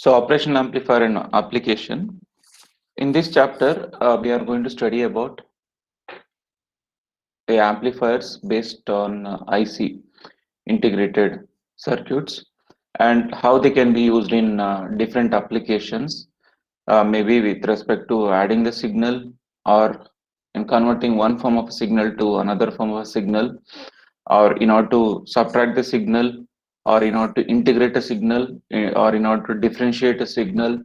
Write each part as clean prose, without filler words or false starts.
So operational amplifier and application. In this chapter, we are going to study about amplifiers based on IC, integrated circuits, and how they can be used in different applications, maybe with respect to adding the signal or in converting one form of a signal to another form of a signal, or in order to subtract the signal, or in order to integrate a signal, or in order to differentiate a signal,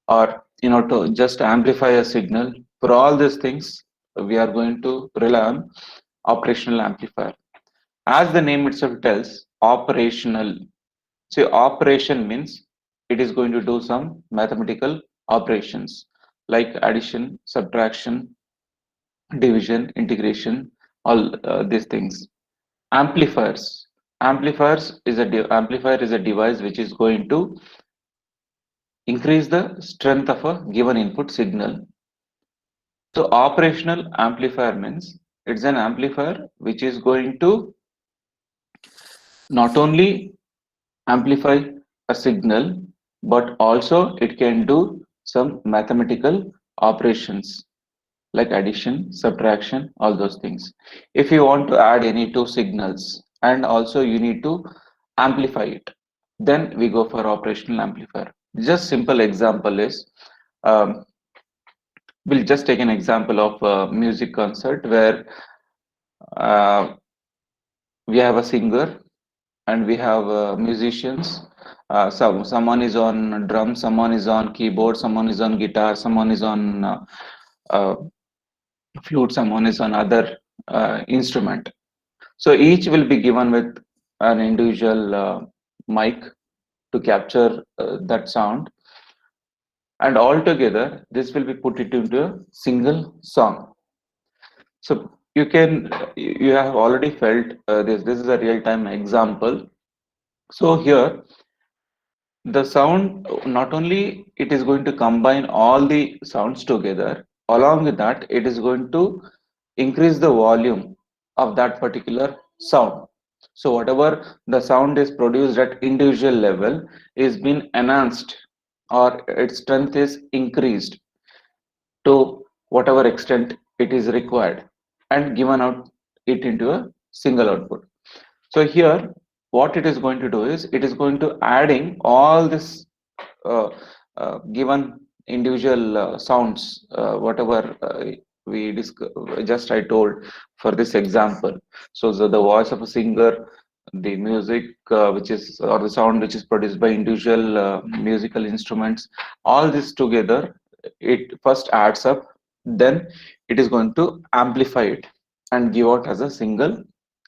or to just amplify a signal. For all these things, we are going to rely on operational amplifier. As the name itself tells, operational. See, operation means it is going to do some mathematical operations like addition, subtraction, division, integration, all these things. Amplifiers. Amplifier is a device which is going to increase the strength of a given input signal. So operational amplifier means it's an amplifier which is going to not only amplify a signal, but also it can do some mathematical operations like addition, subtraction, all those things. If you want to add any two signals and also you need to amplify it, then we go for operational amplifier. Just simple example is, um, we'll just take an example of a music concert where uh, we have a singer and we have musicians. Someone is on drum, someone is on keyboard, someone is on guitar, someone is on uh, flute, someone is on other instrument. So each will be given with an individual mic to capture that sound, and altogether this will be put it into a single song. So you have already felt this. This is a real time example. So here the sound, not only it is going to combine all the sounds together, along with that it is going to increase the volume of that particular sound. So whatever the sound is produced at individual level is being enhanced, or its strength is increased to whatever extent it is required, and given out it into a single output. So here what it is going to do is it is going to adding all this uh, given individual sounds, whatever just I told for this example. So the voice of a singer, the music which is, or the sound which is produced by individual musical instruments, all this together, it first adds up, then it is going to amplify it and give out as a single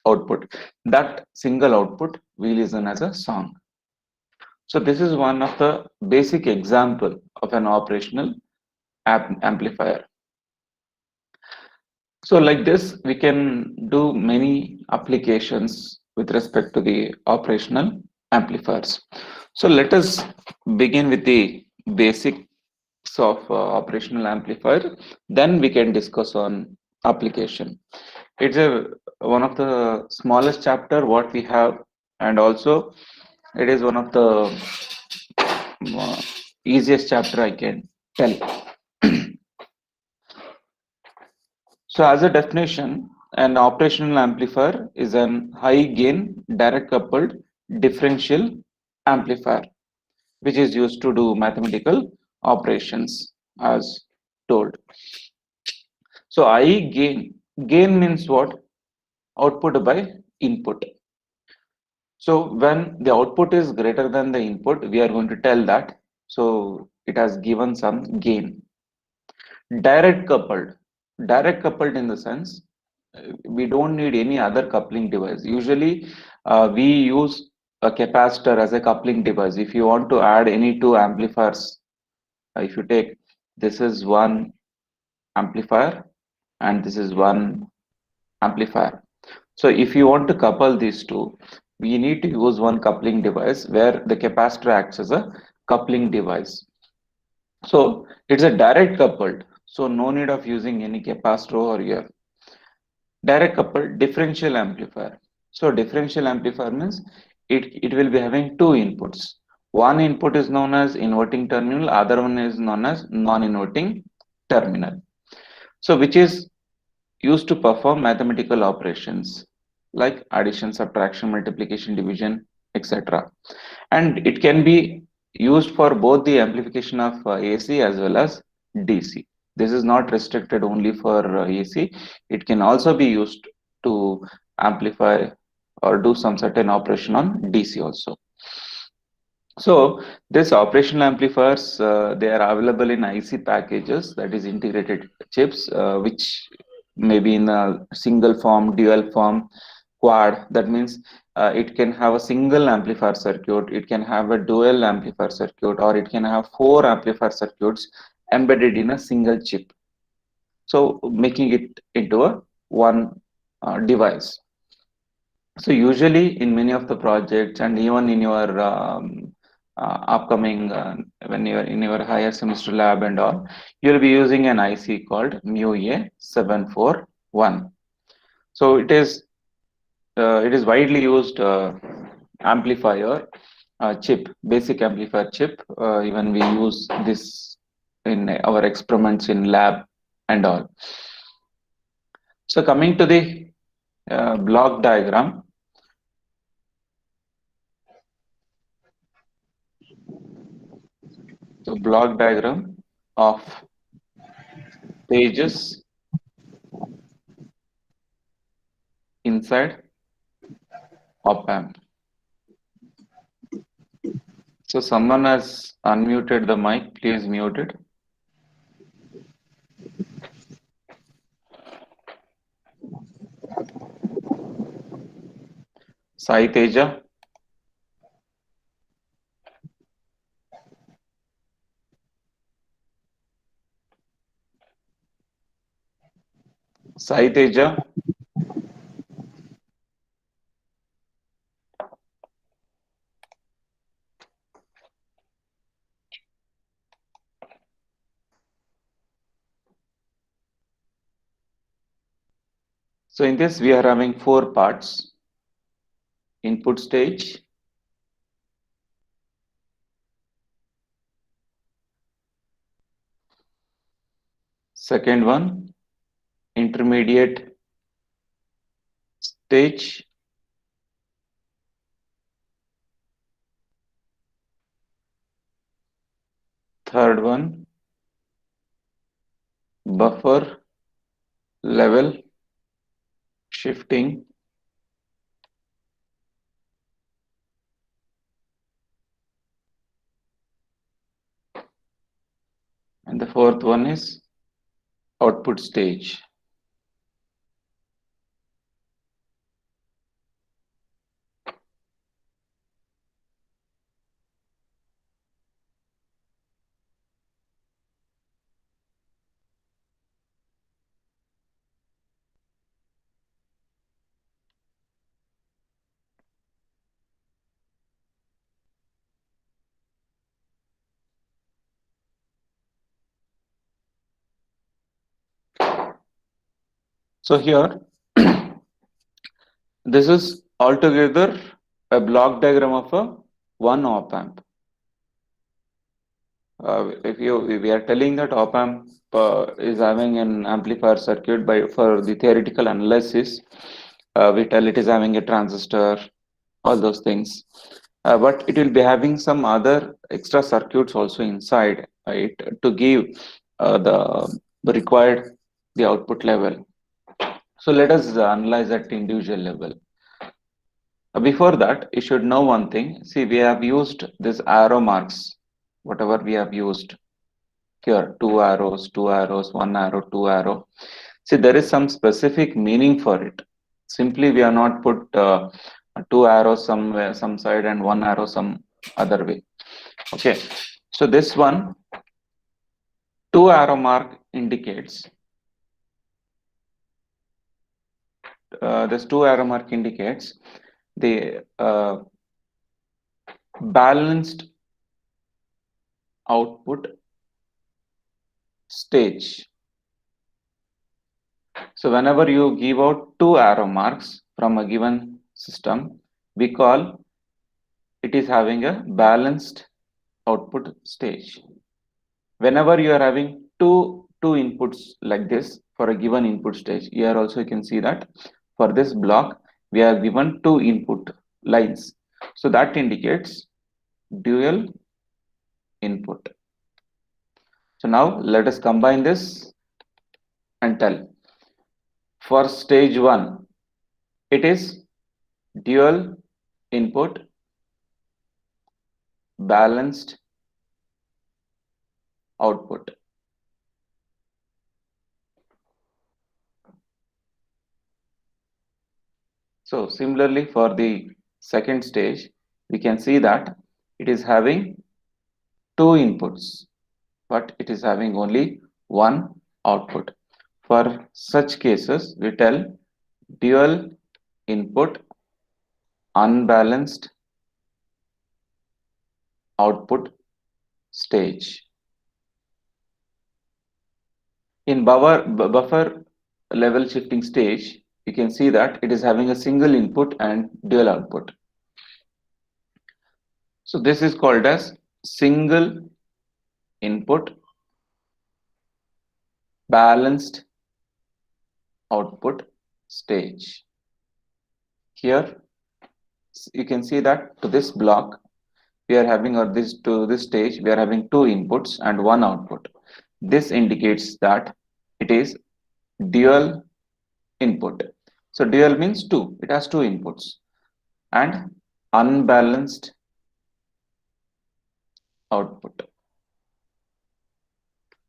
output. That single output we listen as a song. So this is one of the basic example of an operational amplifier. So like this, we can do many applications with respect to the operational amplifiers. So let us begin with the basics of operational amplifier. Then we can discuss on application. It's a one of the smallest chapter what we have, and also it is one of the uh, easiest chapter I can tell. So as a definition, an operational amplifier is an high gain direct coupled differential amplifier which is used to do mathematical operations as told. So high gain means what? Output by input. So when the output is greater than the input, we are going to tell that so it has given some gain. Direct coupled. Direct coupled in the sense we don't need any other coupling device. Usually we use a capacitor as a coupling device. If you want to add any two amplifiers, if you take this is one amplifier and this is one amplifier. So if you want to couple these two, we need to use one coupling device where the capacitor acts as a coupling device. So it's a direct coupled. So no need of using any capacitor over here. Direct coupled differential amplifier. So differential amplifier means it will be having two inputs. One input is known as inverting terminal, other one is known as non-inverting terminal. So which is used to perform mathematical operations like addition, subtraction, multiplication, division, etc. And it can be used for both the amplification of AC as well as DC. This is not restricted only for AC. It can also be used to amplify or do some certain operation on DC also. So this operational amplifiers, they are available in IC packages, that is integrated chips, which may be in a single form, dual form, quad. That means it can have a single amplifier circuit, it can have a dual amplifier circuit, or it can have four amplifier circuits embedded in a single chip. So making it into a one device. So usually in many of the projects and even in your upcoming when you're in your higher semester lab and all, you'll be using an IC called MUA741. So it is widely used amplifier chip, basic amplifier chip. Even we use this in our experiments in lab and all. So coming to the block diagram. So block diagram of pages inside op amp. So someone has unmuted the mic. Please mute it. Sai Teja. Sai Teja. So in this we are having four parts. Input stage, second one intermediate stage, third one buffer level shifting, and the fourth one is output stage. So here this is altogether a block diagram of a one op amp. If we are telling that op amp is having an amplifier circuit by for the theoretical analysis, we tell it is having a transistor, all those things. But it will be having some other extra circuits also inside it to give the required the output level. So let us analyze at individual level. Before that, you should know one thing. See, we have used this arrow marks, whatever we have used here, two arrows, one arrow, two arrow. See, there is some specific meaning for it. Simply, we have not put two arrows somewhere, some side, and one arrow some other way. Okay, so this one, two arrow mark indicates. This two arrow mark indicates the balanced output stage. So whenever you give out two arrow marks from a given system, we call it is having a balanced output stage. Whenever you are having two inputs like this for a given input stage, here also you can see that for this block we are given two input lines. So that indicates dual input. So now let us combine this and tell. For stage 1, it is dual input balanced output. So similarly for the second stage, we can see that it is having two inputs, but it is having only one output. For such cases, we tell dual input unbalanced output stage. In buffer level shifting stage, you can see that it is having a single input and dual output. So this is called as single input balanced output stage. Here you can see that to this block we are having, or this to this stage we are having two inputs and one output. This indicates that it is dual input. So dual means two, it has two inputs and unbalanced output.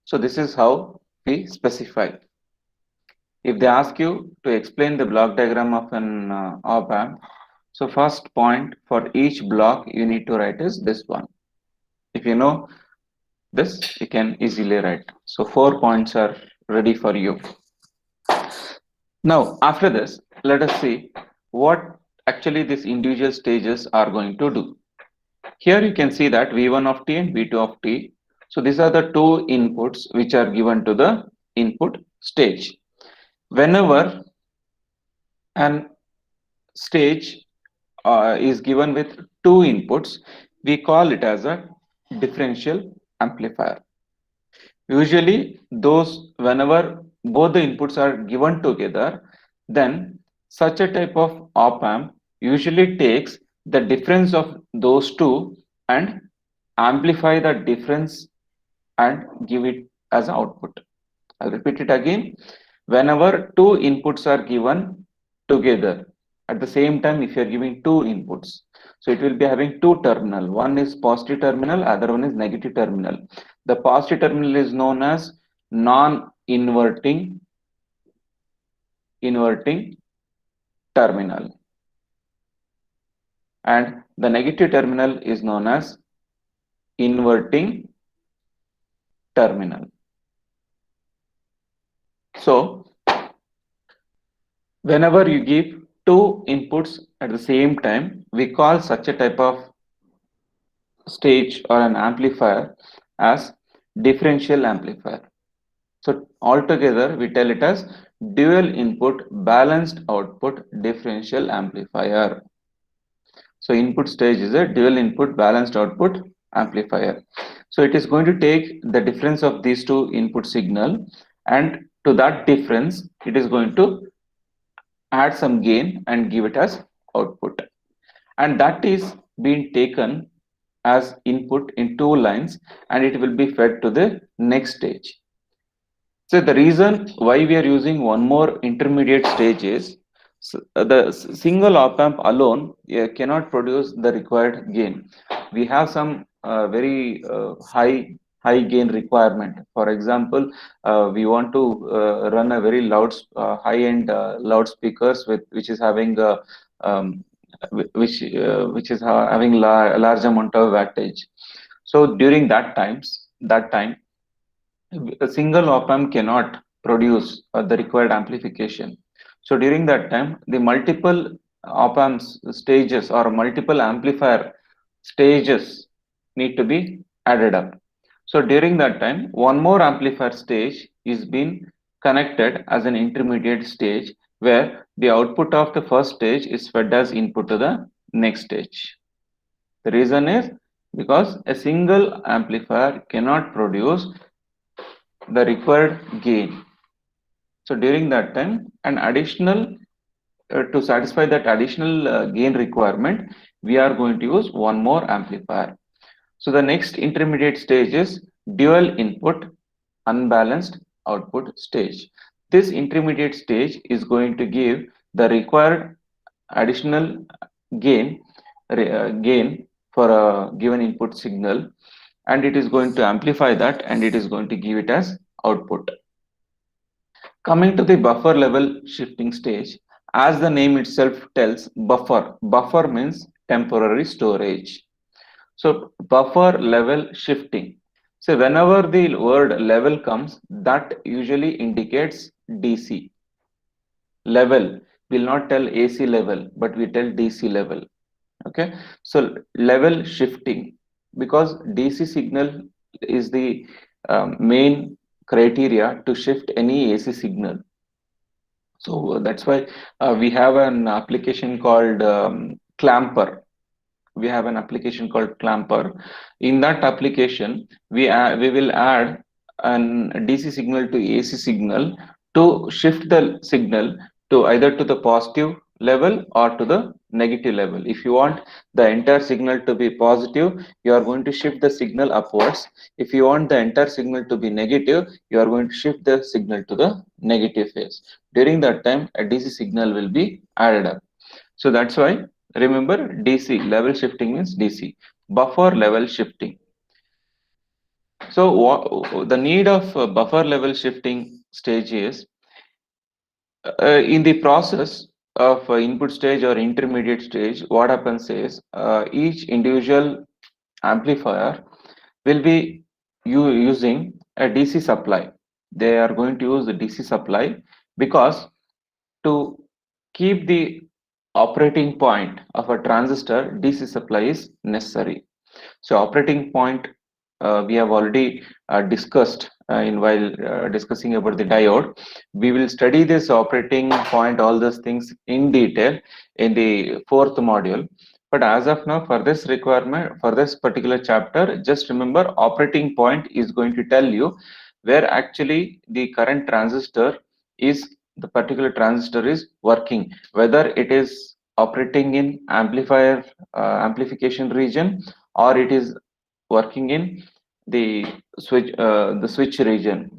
So this is how we specify. If they ask you to explain the block diagram of an op amp, so first point for each block you need to write is this one. If you know this, you can easily write. So 4 points are ready for you. Now after this, let us see what actually these individual stages are going to do. Here you can see that V1 of t and V2 of t. So these are the two inputs which are given to the input stage. Whenever an stage is given with two inputs, we call it as a differential amplifier. Usually those, whenever both the inputs are given together, then such a type of op amp usually takes the difference of those two and amplify the difference and give it as output. I'll repeat it again. Whenever two inputs are given together at the same time, if you are giving two inputs, so it will be having two terminal. One is positive terminal, other one is negative terminal. The positive terminal is known as non-inverting inverting terminal, and the negative terminal is known as inverting terminal. So whenever you give two inputs at the same time, we call such a type of stage or an amplifier as differential amplifier. So altogether we tell it as dual input balanced output differential amplifier. So input stage is a dual input balanced output amplifier. So it is going to take the difference of these two input signal, and to that difference it is going to add some gain and give it as output, and that is being taken as input in two lines and it will be fed to the next stage. So the reason why we are using one more intermediate stage is the single op amp alone cannot produce the required gain. We have some very high gain requirement. For example, we want to run a very loud high end loudspeakers with which is having um, which is having a large amount of wattage. So during that time a single op amp cannot produce the required amplification. So during that time, the multiple op amps stages or multiple amplifier stages need to be added up. So during that time, one more amplifier stage is being connected as an intermediate stage where the output of the first stage is fed as input to the next stage. The reason is because a single amplifier cannot produce the required gain. So during that time, an additional to satisfy that additional gain requirement, we are going to use one more amplifier. So the next intermediate stage is dual input unbalanced output stage. This intermediate stage is going to give the required additional gain gain for a given input signal, and it is going to amplify that, and it is going to give it as output. Coming to the buffer level shifting stage, as the name itself tells, buffer means temporary storage. So buffer level shifting. So whenever the word level comes, that usually indicates DC. Level will not tell AC level, but we tell DC level. Okay. So level shifting, because DC signal is the main criteria to shift any AC signal. So that's why we have an application called Clamper. We have an application called Clamper. In that application, we will add an DC signal to AC signal to shift the signal to either to the positive level or to the negative level. If you want the entire signal to be positive, you are going to shift the signal upwards. If you want the entire signal to be negative, you are going to shift the signal to the negative phase. During that time, a DC signal will be added up. So that's why, remember, DC level shifting means DC buffer level shifting. So the need of buffer level shifting stage is in the process of input stage or intermediate stage. What happens is each individual amplifier will be using a DC supply. They are going to use the DC supply because to keep the operating point of a transistor, DC supply is necessary. So operating point we have already discussed in while discussing about the diode. We will study this operating point, all those things in detail in the fourth module. But as of now, for this requirement, for this particular chapter, just remember operating point is going to tell you where actually the current transistor is, the particular transistor is working, whether it is operating in amplifier amplification region, or it is working in the switch region.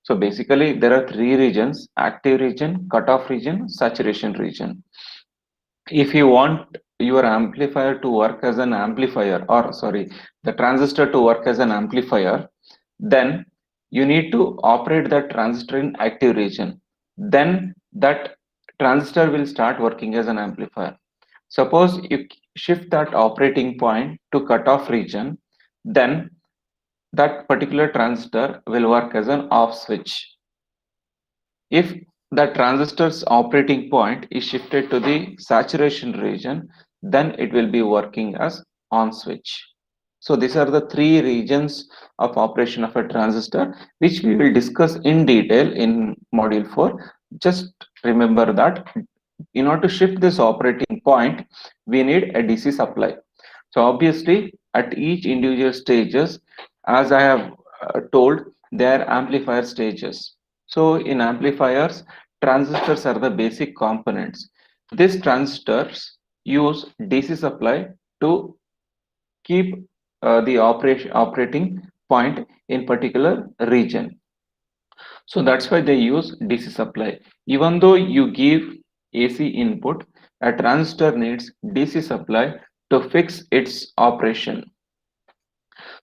So basically there are three regions: active region, cutoff region, saturation region. If you want your amplifier to work as an amplifier, or sorry, the transistor to work as an amplifier, then you need to operate that transistor in active region. Then that transistor will start working as an amplifier. Suppose you shift that operating point to cutoff region, then that particular transistor will work as an off switch. If the transistor's operating point is shifted to the saturation region, then it will be working as on switch. So these are the three regions of operation of a transistor, which we will discuss in detail in module 4. Just remember that in order to shift this operating point, we need a DC supply. So obviously at each individual stages, as I have told, there are amplifier stages. So in amplifiers, transistors are the basic components. These transistors use DC supply to keep the operating point in particular region. So that's why they use DC supply. Even though you give AC input, a transistor needs DC supply to fix its operation.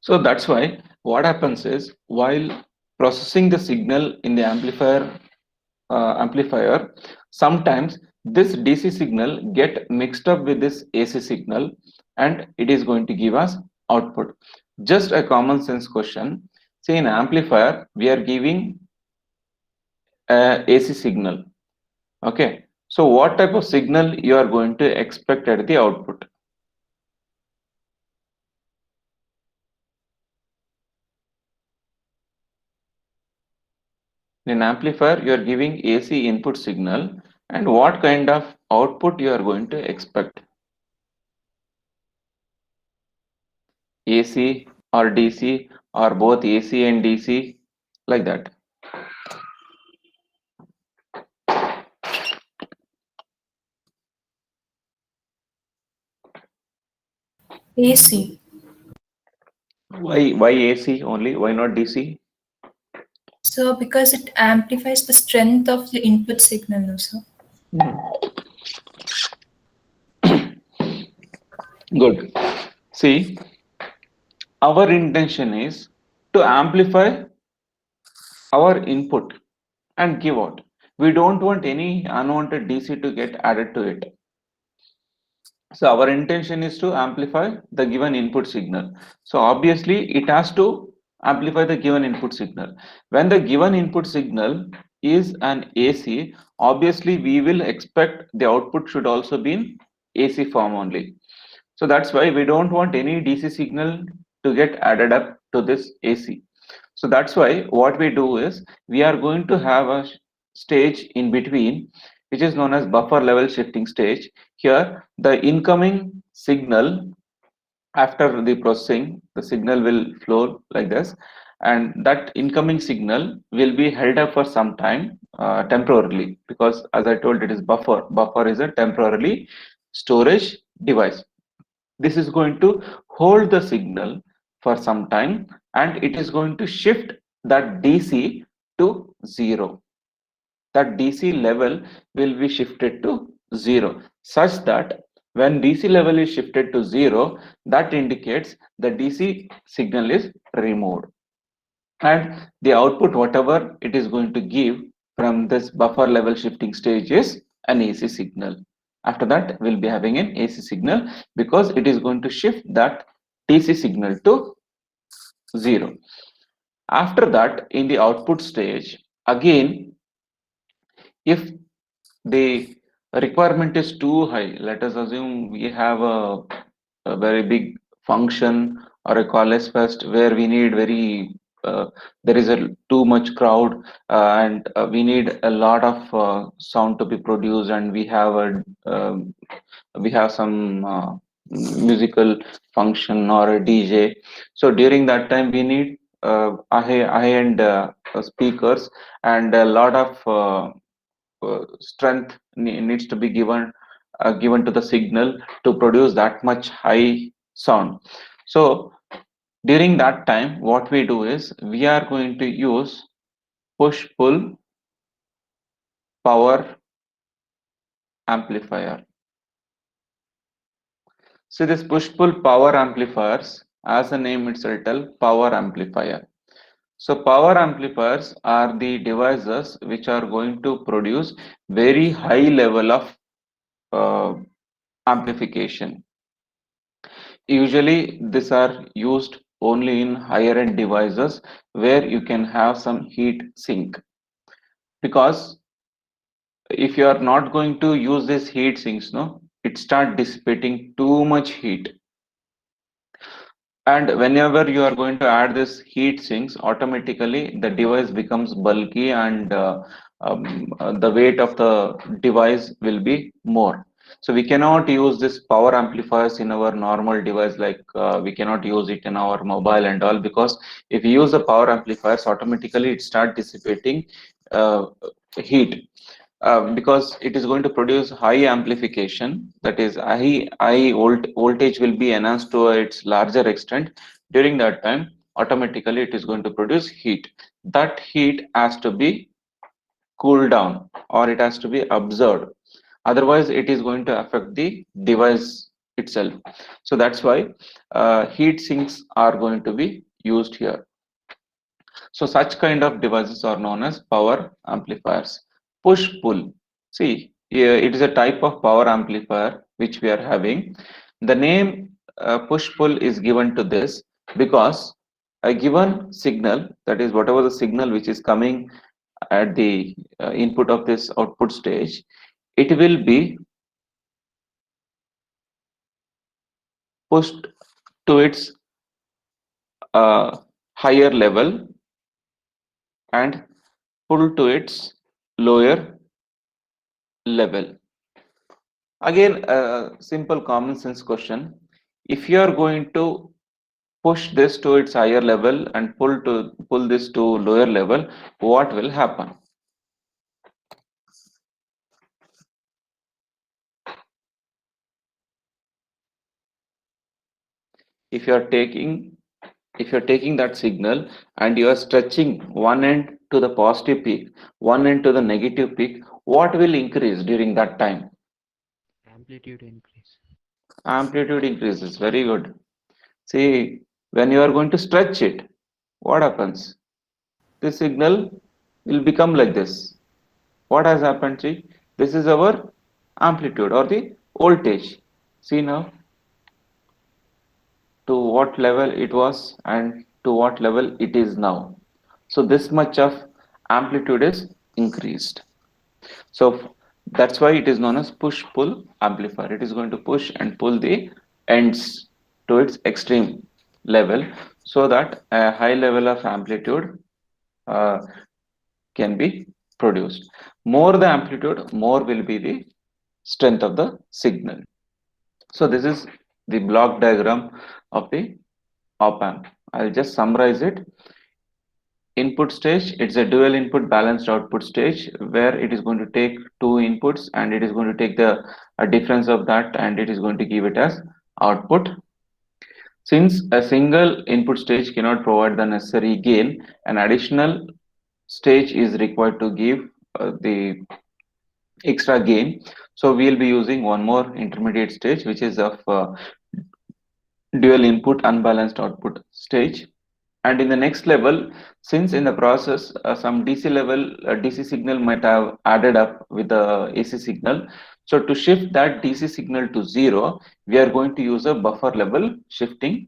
So that's why what happens is, while processing the signal in the amplifier, sometimes this DC signal get mixed up with this AC signal, and it is going to give us output. Just a common sense question. Say in amplifier, we are giving AC signal. Okay. So what type of signal you are going to expect at the output? In amplifier, you are giving AC input signal, and what kind of output you are going to expect? AC or DC or both AC and DC, like that. AC. Why AC only? Why not DC? So because it amplifies the strength of the input signal, no, sir. Good. See, our intention is to amplify our input and give out. We don't want any unwanted DC to get added to it. So our intention is to amplify the given input signal. So obviously it has to amplify the given input signal. When the given input signal is an AC, obviously we will expect the output should also be in AC form only. So that's why we don't want any DC signal to get added up to this AC. So that's why what we do is we are going to have a stage in between, which is known as buffer level shifting stage. Here, the incoming signal, after the processing, the signal will flow like this, and that incoming signal will be held up for some time temporarily, because as I told, it is buffer. Buffer is a temporarily storage device. This is going to hold the signal for some time, and it is going to shift that DC to 0. That DC level will be shifted to 0, such that when DC level is shifted to 0, that indicates the DC signal is removed, and the output whatever it is going to give from this buffer level shifting stage is an AC signal. After that we'll be having an AC signal, because it is going to shift that DC signal to 0. After that, in the output stage, again, if the requirement is too high, let us assume we have a very big function or a college fest where we need very there is a too much crowd, and we need a lot of sound to be produced, and we have some musical function or a DJ. So during that time we need high-end speakers, and a lot of strength needs to be given to the signal to produce that much high sound. So during that time, what we do is we are going to use push pull power amplifier. So this push pull power amplifiers, as the name itself tells, power amplifier. So power amplifiers are the devices which are going to produce very high level of uh, amplification. Usually these are used only in higher end devices where you can have some heat sink, because if you are not going to use this heat sinks, no, it start dissipating too much heat. And whenever you are going to add this heat sinks, automatically the device becomes bulky, and the weight of the device will be more. So we cannot use this power amplifiers in our normal device, like we cannot use it in our mobile and all, because if you use the power amplifiers, automatically it start dissipating uh, heat, because it is going to produce high amplification, that is voltage will be enhanced to its larger extent. During that time, automatically it is going to produce heat. That heat has to be cooled down, or it has to be absorbed, otherwise it is going to affect the device itself. So that's why heat sinks are going to be used here. So such kind of devices are known as power amplifiers. Push pull. See, here it is a type of power amplifier which we are having. The name push pull is given to this because a given signal, that is whatever the signal which is coming at the input of this output stage, it will be pushed to its higher level and pulled to its lower level. Again, a simple common sense question. If you are going to push this to its higher level and pull this to lower level, what will happen? If you are taking that signal and you are stretching one end to the positive peak, one end to the negative peak, what will increase during that time? Amplitude increase. Amplitude increases. Very good. See, when you are going to stretch it, what happens? This signal will become like this. What has happened? See, this is our amplitude or the voltage. See now to what level it was and to what level it is now. So this much of amplitude is increased. So that's why it is known as push-pull amplifier. It is going to push and pull the ends to its extreme level so that a high level of amplitude uh, can be produced. More the amplitude, more will be the strength of the signal. So this is the block diagram of the op amp. I'll just summarize it. Input stage, it's a dual input balanced output stage where it is going to take two inputs and it is going to take the difference of that and it is going to give it as output. Since a single input stage cannot provide the necessary gain, an additional stage is required to give the extra gain. So we'll be using one more intermediate stage which is of dual input unbalanced output stage. And in the next level, since in the process some DC signal might have added up with the AC signal, so to shift that DC signal to zero, we are going to use a buffer level shifting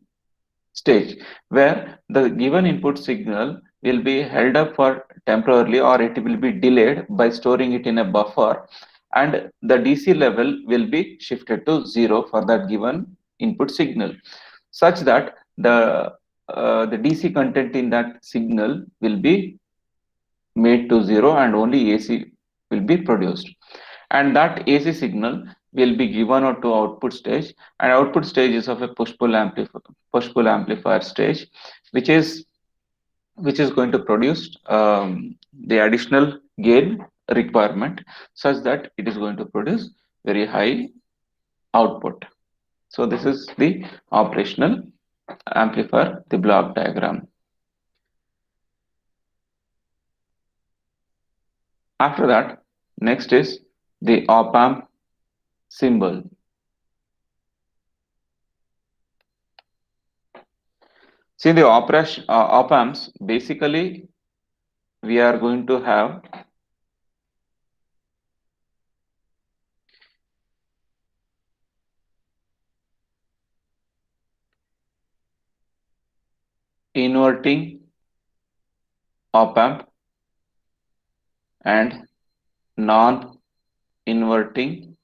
stage where the given input signal will be held up for temporarily or it will be delayed by storing it in a buffer, and the DC level will be shifted to zero for that given input signal, such that the DC content in that signal will be made to zero and only AC will be produced. And that AC signal will be given out to output stage, and output stage is of a push-pull amplifier stage, which is going to produce the additional gain requirement such that it is going to produce very high output. So this is the operational amplifier, the block diagram. After that, next is the op amp symbol. See, the op amps, basically we are going to have inverting op amp and non-inverting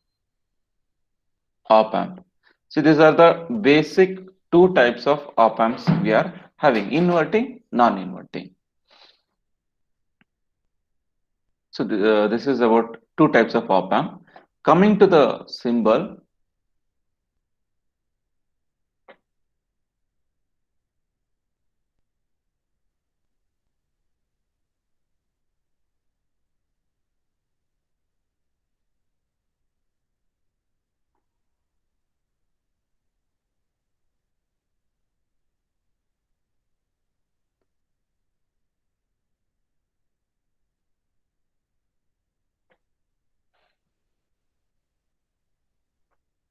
op amp. So these are the basic two types of op amps we are having: inverting, non-inverting. So this is about two types of op amp. Coming to the symbol,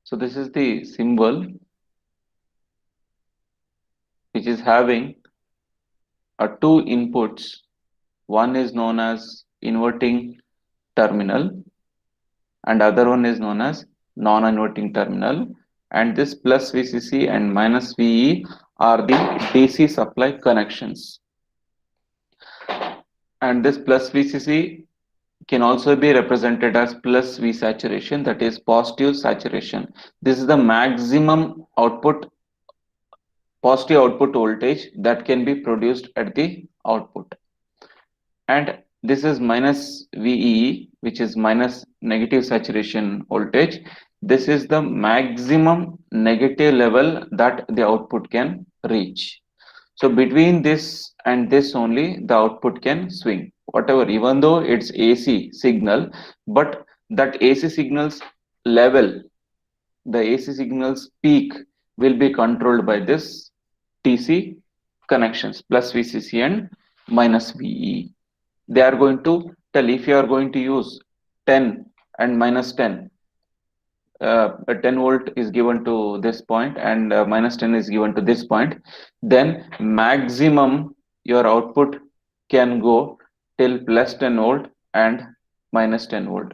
so this is the symbol which is having two inputs. One is known as inverting terminal and other one is known as non-inverting terminal, and this plus VCC and minus VE are the DC supply connections, and this plus VCC can also be represented as plus V saturation, that is positive saturation. This is the maximum positive output voltage that can be produced at the output, and this is minus VEE, which is minus negative saturation voltage. This is the maximum negative level that the output can reach. So between this and this only the output can swing. Whatever, even though it's AC signal, but that AC signal's level, the AC signal's peak will be controlled by this TC connections, plus VCC and minus VE. They are going to tell if you are going to use 10 and minus 10, 10 volt is given to this point and minus 10 is given to this point, then maximum your output can go till plus 10 volt and minus 10 volt.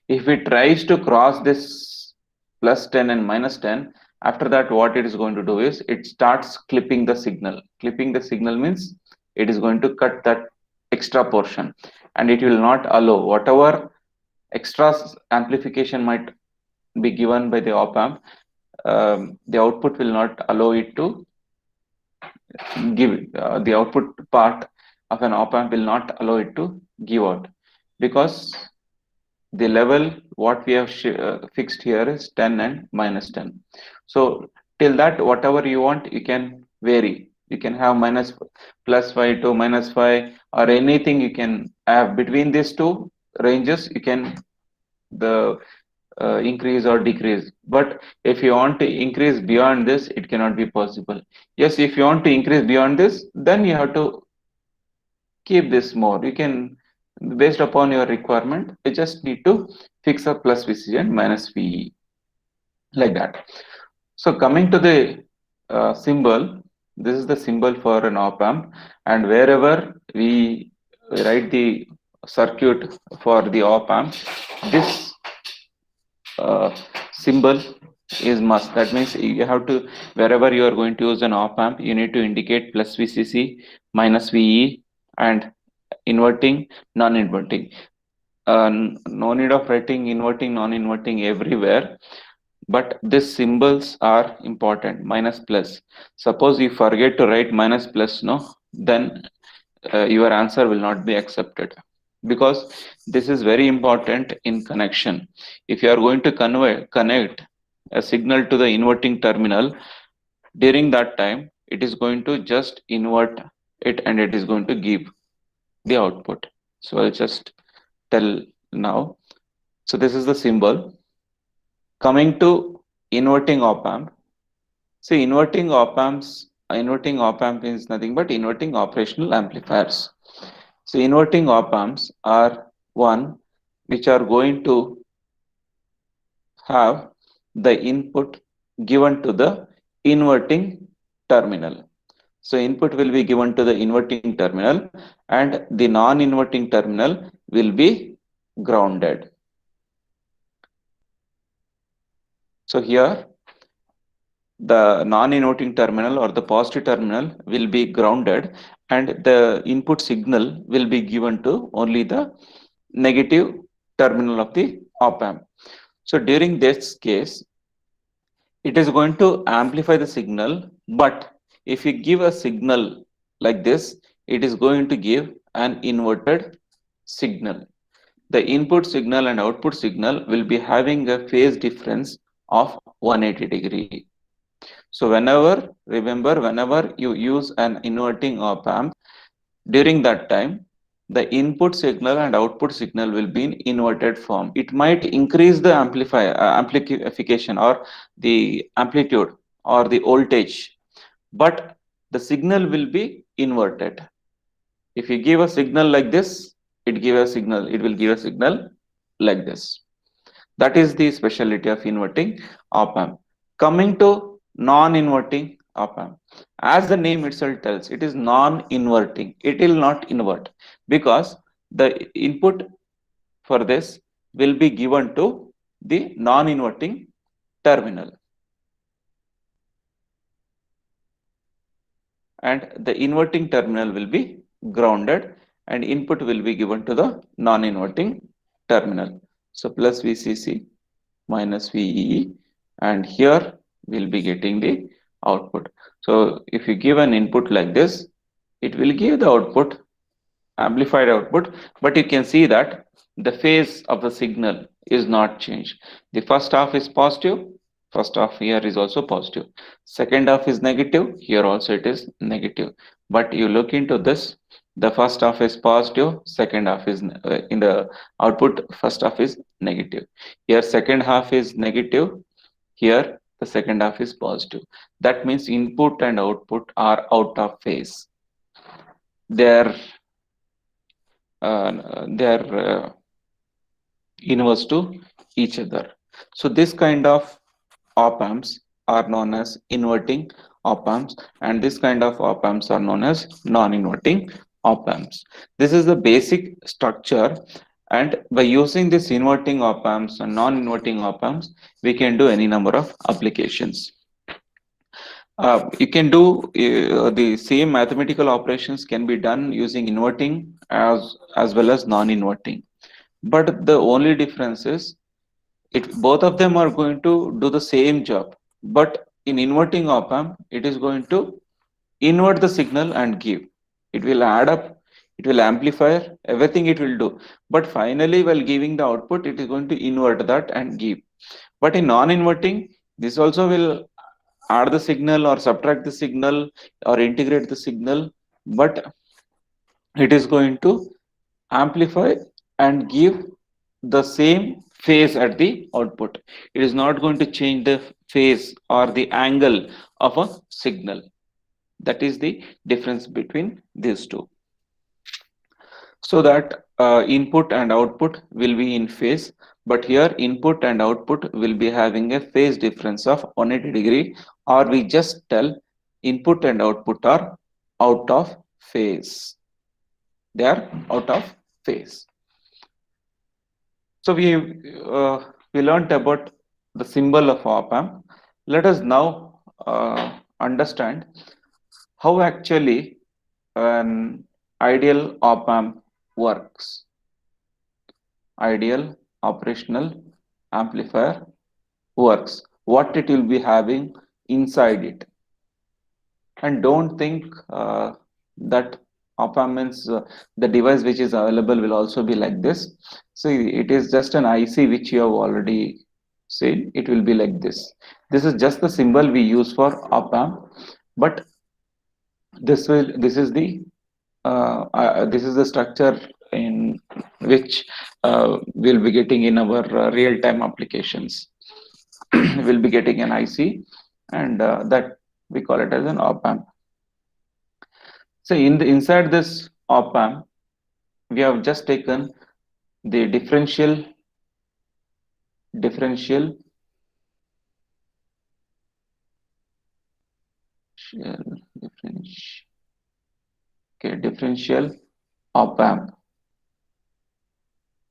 If it tries to cross this plus 10 and minus 10, after that what it is going to do is it starts clipping the signal. Clipping the signal means it is going to cut that extra portion, and it will not allow whatever extra amplification might be given by the op amp. The output will not allow it to give, the output part of an op amp will not allow it to give out, because the level what we have fixed here is 10 and minus 10. So till that whatever you want you can vary. You can have minus plus 5 to minus 5 or anything you can have between these two ranges. You can the increase or decrease, but if you want to increase beyond this it cannot be possible. Yes, if you want to increase beyond this, then you have to keep this more. You can, based upon your requirement, you just need to fix a plus VCC and minus VE, like that. So coming to the symbol, this is the symbol for an op amp, and wherever we write the circuit for the op amp, this symbol is must. That means you have to, wherever you are going to use an op amp, you need to indicate plus VCC, minus VE, and inverting, non-inverting. No need of writing inverting, non-inverting everywhere, but these symbols are important. Minus, plus. Suppose you forget to write minus, plus, no, then your answer will not be accepted, because this is very important in connection. If you are going to connect a signal to the inverting terminal, during that time it is going to just invert it and it is going to give the output. So I'll just tell now. So this is the symbol. Coming to inverting op amp. See, inverting op amp is nothing but inverting operational amplifiers. So inverting op amps are one which are going to have the input given to the inverting terminal. So input will be given to the inverting terminal and the non-inverting terminal will be grounded. So here the non-inverting terminal or the positive terminal will be grounded and the input signal will be given to only the negative terminal of the op amp. So during this case, it is going to amplify the signal, but if you give a signal like this, it is going to give an inverted signal. The input signal and output signal will be having a phase difference of 180 degree. So remember, whenever you use an inverting op amp, during that time, the input signal and output signal will be in inverted form. It might increase the amplification or the amplitude or the voltage, but the signal will be inverted. If you give a signal like this, it will give a signal like this. That is the specialty of inverting op amp. Coming to non-inverting op amp, as the name itself tells, it is non-inverting. It will not invert because the input for this will be given to the non-inverting terminal, and the inverting terminal will be grounded and input will be given to the non-inverting terminal. So plus VCC minus VEE, and here we'll be getting the output. So if you give an input like this, it will give the output, amplified output, but you can see that the phase of the signal is not changed. The first half is positive, first half here is also positive. Second half is negative, here also it is negative. But you look into this, the first half is positive, second half is in the output, first half is negative. Here second half is negative, here the second half is positive. That means input and output are out of phase. They're they're inverse to each other. So this kind of op amps are known as inverting op amps, and this kind of op amps are known as non-inverting op amps. This is the basic structure, and by using this inverting op amps and non-inverting op amps, we can do any number of applications. You can do the same mathematical operations can be done using inverting as well as non-inverting, but the only difference is it both of them are going to do the same job, but in inverting op amp it is going to invert the signal and give. It will add up, it will amplify everything, it will do, but finally while giving the output it is going to invert that and give. But in non-inverting, this also will add the signal or subtract the signal or integrate the signal, but it is going to amplify and give the same phase at the output. It is not going to change the phase or the angle of a signal. That is the difference between these two. So that input and output will be in phase, but here input and output will be having a phase difference of 180-degree, or we just tell input and output are out of phase. They are out of phase. So we learned about the symbol of op amp. Let us now understand how actually an ideal op amp works. Ideal operational amplifier works, what it will be having inside it. And don't think that op amp means the device which is available will also be like this. So it is just an IC which you have already seen. It will be like this. This is just the symbol we use for op amp, but this is the structure in which we'll be getting in our real-time applications. We'll be getting an IC, and that we call it as an op amp. So inside this op amp, we have just taken the differential differential op amp.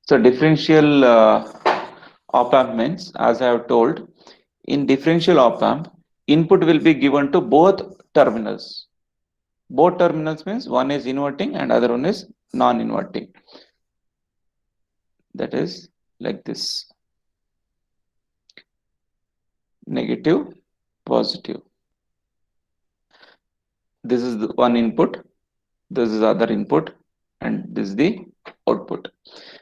So differential op amp means, as I have told, in differential op amp, input will be given to both terminals. Both terminals means one is inverting and other one is non-inverting. That is like this: negative, positive. This is the one input, this is other input, and this is the output.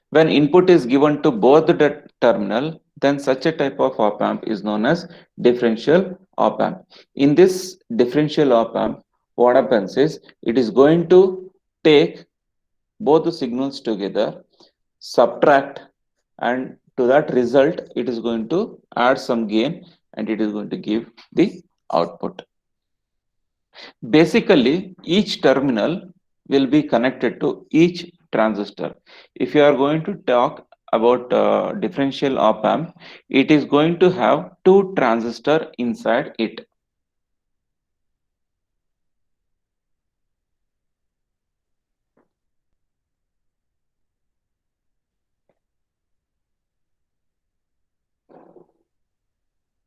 When input is given to both the terminal, then such a type of op amp is known as differential op amp. In this differential op amp, what happens is it is going to take both the signals together, subtract, and to that result it is going to add some gain, and it is going to give the output. Basically, each terminal will be connected to each transistor. If you are going to talk about differential op amp, it is going to have two transistors inside it.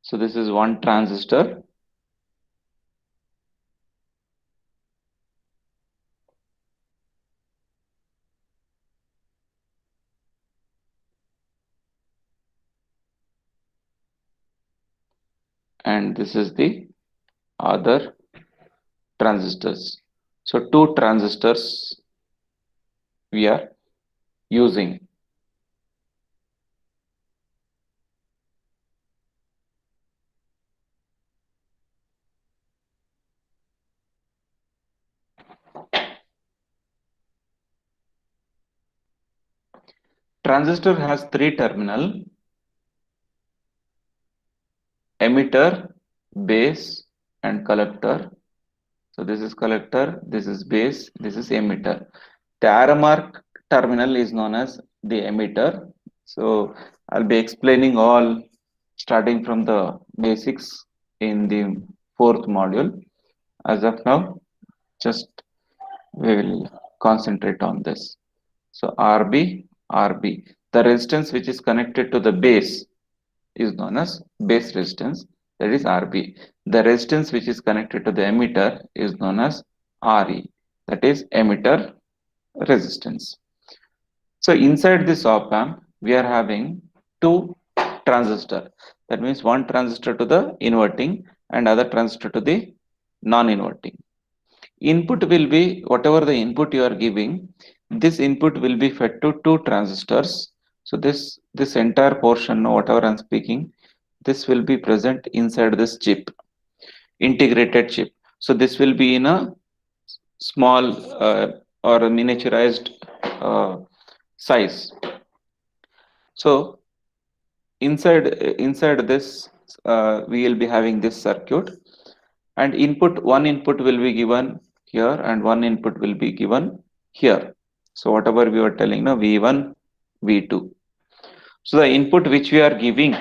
So this is one transistor. And this is the other transistors. So two transistors we are using. transistor has three terminal: emitter, base, and collector. So this is collector, this is base, this is emitter. The arrow mark terminal is known as the emitter. So I'll be explaining all starting from the basics in the fourth module. As of now, just we will concentrate on this. So RB, RB. The resistance which is connected to the base is known as base resistance, that is RB. The resistance which is connected to the emitter is known as RE, that is emitter resistance. So inside this op amp, we are having two transistor. That means one transistor to the inverting and other transistor to the non-inverting. Input will be whatever the input you are giving. This input will be fed to two transistors. So this entire portion, whatever I'm speaking, this will be present inside this chip, integrated chip. So this will be in a small or a miniaturized size. So inside this we will be having this circuit, and one input will be given here and one input will be given here. So whatever we were telling now, V1, V2. So the input which we are giving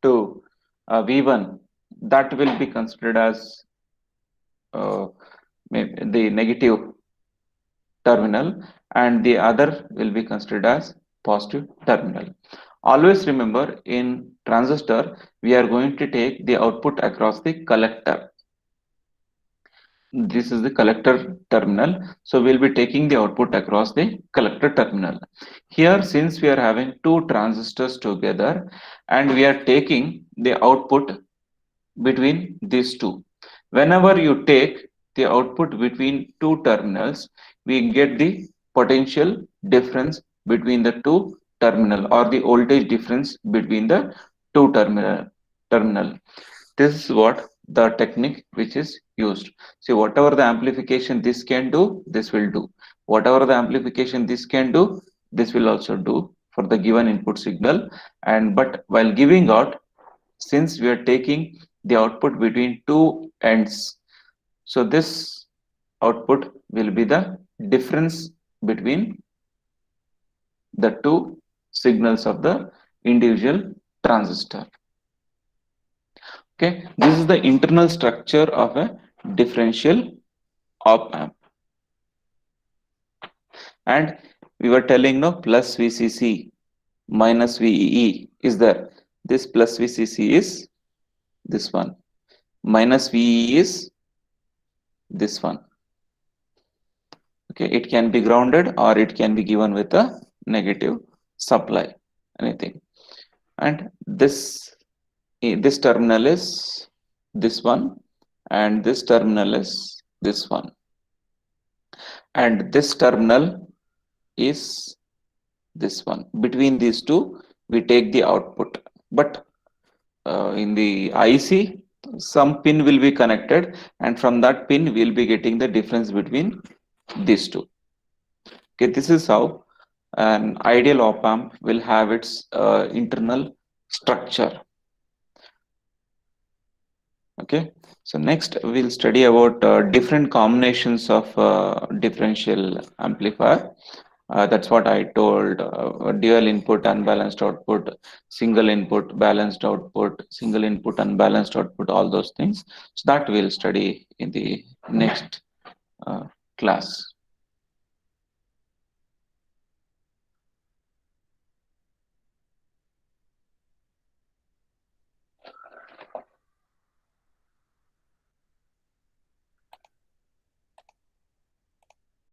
to V1, that will be considered as the negative terminal, and the other will be considered as positive terminal. Always remember, in transistor, we are going to take the output across the collector. This is the collector terminal. So we'll be taking the output across the collector terminal. Here, since we are having two transistors together and we are taking the output between these two. Whenever you take the output between two terminals, we get the potential difference between the two terminal, or the voltage difference between the two terminal. This is what the technique which is used. See, whatever the amplification this can do, this will do. Whatever the amplification this can do, this will also do for the given input signal. And but while giving out, since we are taking the output between two ends, so this output will be the difference between the two signals of the individual transistor. Okay, this is the internal structure of a differential op amp. And we were telling no, plus VCC minus VEE is there. This plus VCC is this one, minus VEE is this one. Okay, it can be grounded or it can be given with a negative supply, anything. And this terminal is this one, and this terminal is this one, and this terminal is this one. Between these two, we take the output. But in the IC, some pin will be connected, and from that pin, we will be getting the difference between these two. Okay, this is how an ideal op amp will have its internal structure. Okay, so next we'll study about different combinations of differential amplifier. That's what I told, dual input unbalanced output, single input balanced output, single input unbalanced output, all those things. So that we'll study in the next class.